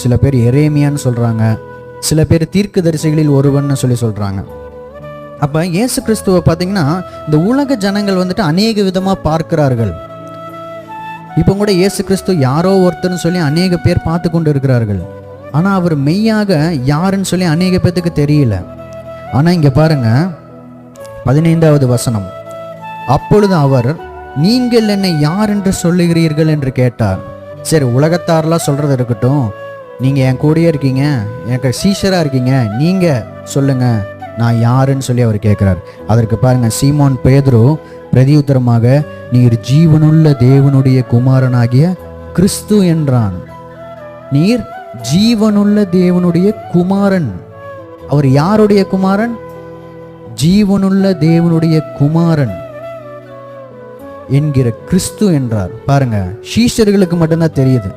சில பேர் எரேமியான்னு சொல்கிறாங்க, சில பேர் தீர்க்கதரிசிகளில் ஒருவன்னு சொல்கிறாங்க. அப்போ இயேசு கிறிஸ்துவை பார்த்தீங்கன்னா இந்த உலக ஜனங்கள் வந்துட்டு அநேக விதமாக பார்க்கிறார்கள். இப்போ கூட இயேசு கிறிஸ்து யாரோ ஒருத்தர்னு சொல்லி அநேக பேர் பார்த்து கொண்டு இருக்கிறார்கள். ஆனால் அவர் மெய்யாக யாருன்னு சொல்லி அநேக பேர்த்துக்கு தெரியல. ஆனால் இங்கே பாருங்க 15வது வசனம், அப்பொழுது அவர், நீங்கள் என்னை யார் என்று சொல்லுகிறீர்கள் என்று கேட்டார். சரி, உலகத்தாரெலாம் சொல்கிறது இருக்கட்டும், நீங்கள் என் கூடயே இருக்கீங்க, எனக்கு சீஷராக இருக்கீங்க, நீங்கள் சொல்லுங்கள் நான் யாருன்னு சொல்லி அவர் கேட்குறார். அதற்கு பாருங்க, சீமோன் பேதுரு பிரதியுத்தரமாக, நீர் ஜீவனுள்ள தேவனுடைய குமாரனாகிய கிறிஸ்து என்றான். நீர் ஜீவனுள்ள தேவனுடைய குமாரன். அவர் யாருடைய குமாரன்? ஜீவனுள்ள தேவனுடைய குமாரன் என்கிற கிறிஸ்து என்றார். பாருங்க, சீஷர்களுக்கு மட்டும்தான் தெரியுது.